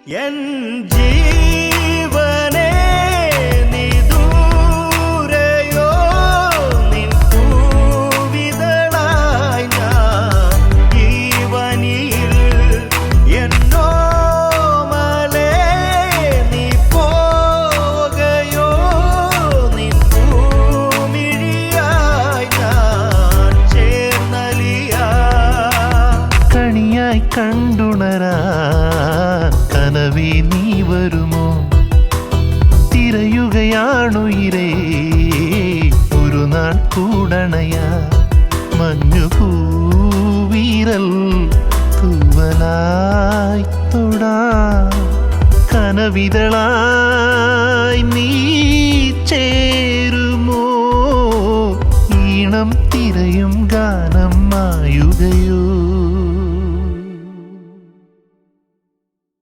N ജീവനേ നീ ദൂരെയോ നിൻ പൂവിതളായി ഞാൻ ഈ വനിയിൽ എന്നോമലേ നീ പോകയോ നിൻ പൂമിഴിയായി ഞാൻ ചേർന്നലിയാ കണിയായി കണ്ടുണരാ കനവി നീ വരുമോ തിരയുകയാണുയിരേ ഒരു നാൾ കൂടണയാ മഞ്ഞുപൂവീരൽ തൂവലായി തൊടാ കനവിതളായി നീ ചേരുമോ ഈണം തിരയും ഗാനം മായുകയോ